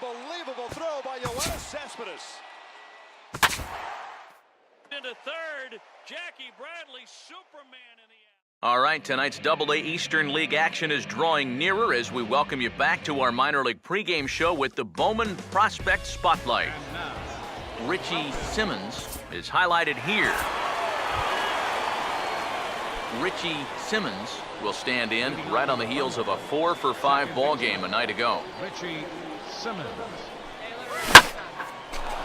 Unbelievable throw by Yoenis Cespedes. Into third, Jackie Bradley, Superman in the end. All right, tonight's Double-A Eastern League action is drawing nearer as we welcome you back to our minor league pregame show with the Bowman Prospect Spotlight. Richie Simmons is highlighted here. Richie Simmons will stand in right on the heels of a 4-for-5 ball game a night ago. Richie Simmons.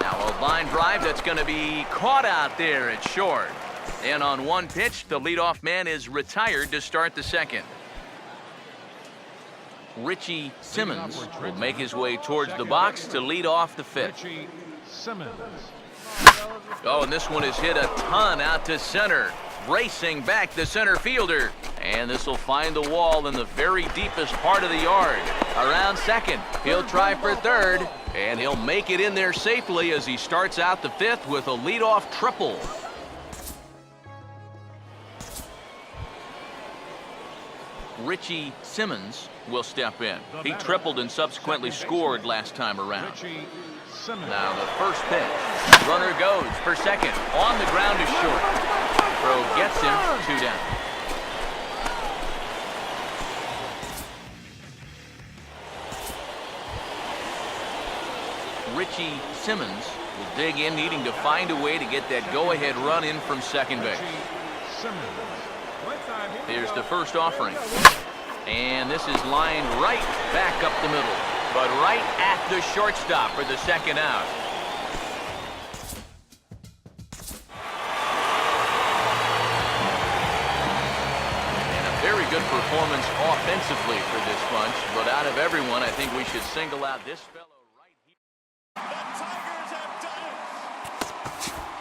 Now a line drive that's going to be caught out there at short. And on one pitch, the leadoff man is retired to start the second. Richie Simmons will make his way towards the box to lead off the fifth. Richie Simmons. Oh, and this one is hit a ton out to center. Racing back the center fielder. And this will find the wall in the very deepest part of the yard. Around second, he'll try for third. And he'll make it in there safely as he starts out the fifth with a leadoff triple. Richie Simmons will step in. He tripled and subsequently scored last time around. Now the first pitch. Runner goes for second. On the ground is short. Throw gets him 2 down. Richie Simmons will dig in, needing to find a way to get that go-ahead run in from second base. Here's the first offering. And this is lined right back up the middle, but right at the shortstop for the second out. And a very good performance offensively for this bunch, but out of everyone, I think we should single out this fellow. The Tigers have done it.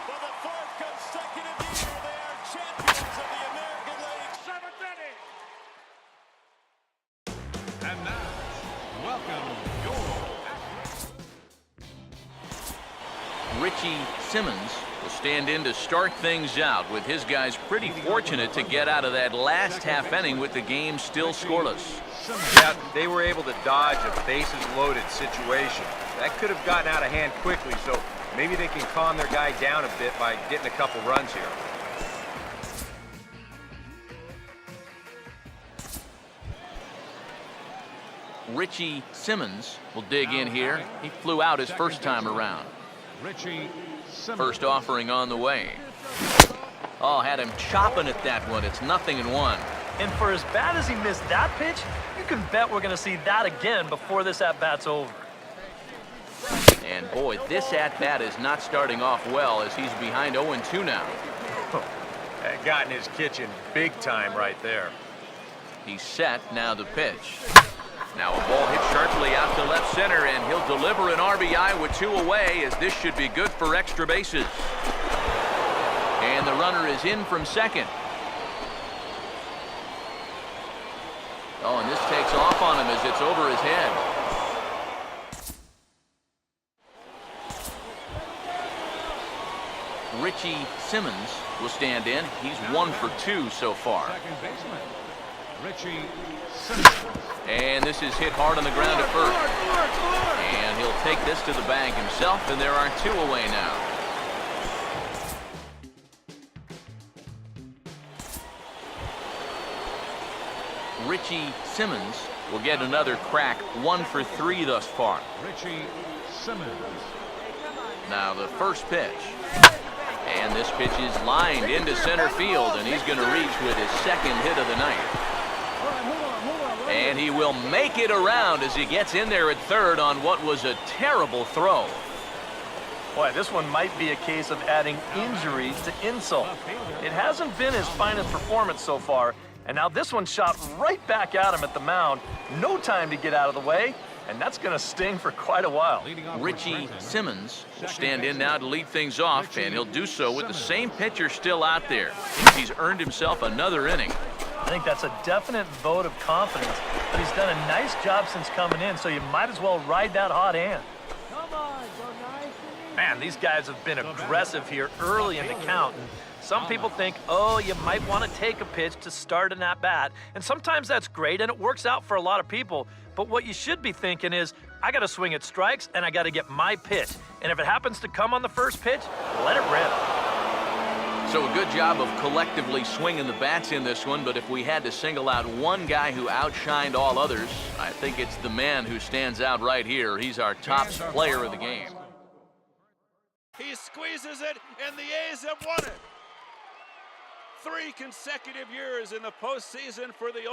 For the 4th consecutive year, they are champions of the American League. 7th inning. And now, welcome your Richie Simmons will stand in to start things out, with his guys pretty fortunate to get out of that last half inning with the game still scoreless. Yeah, they were able to dodge a bases-loaded situation. That could have gotten out of hand quickly, so maybe they can calm their guy down a bit by getting a couple runs here. Richie Simmons will dig in here. He flew out his first time around. Richie Simmons. First offering on the way. Oh, had him chopping at that one. It's 0-1. And for as bad as he missed that pitch, you can bet we're going to see that again before this at-bat's over. And boy, this at-bat is not starting off well as he's behind 0-2 now. That got in his kitchen big time right there. He's set, now the pitch. Now a ball hit sharply out to left center, and he'll deliver an RBI with 2 away, as this should be good for extra bases. And the runner is in from second. Oh, and this takes off on him as it's over his head. Richie Simmons will stand in. He's 1 for 2 so far. Second baseman, Richie Simmons. And this is hit hard on the ground at first. And he'll take this to the bag himself, and there are 2 away now. Richie Simmons will get another crack, 1 for 3 thus far. Richie Simmons. Now the first pitch. And this pitch is lined into center field, and he's going to reach with his second hit of the night. And he will make it around as he gets in there at third on what was a terrible throw. Boy, this one might be a case of adding injury to insult. It hasn't been his finest performance so far, and now this one shot right back at him at the mound. No time to get out of the way, and that's going to sting for quite a while. Richie Simmons will stand in now to lead things off, and he'll do so with the same pitcher still out there. He's earned himself another inning. I think that's a definite vote of confidence, but he's done a nice job since coming in, so you might as well ride that hot hand. Man, these guys have been aggressive here early in the count. And some people think, oh, you might want to take a pitch to start an at-bat, and sometimes that's great, and it works out for a lot of people. But what you should be thinking is, I got to swing at strikes, and I got to get my pitch. And if it happens to come on the first pitch, let it rip. So a good job of collectively swinging the bats in this one, but if we had to single out one guy who outshined all others, I think it's the man who stands out right here. He's our top player of the game. He squeezes it, and the A's have won it. 3 consecutive years in the postseason for the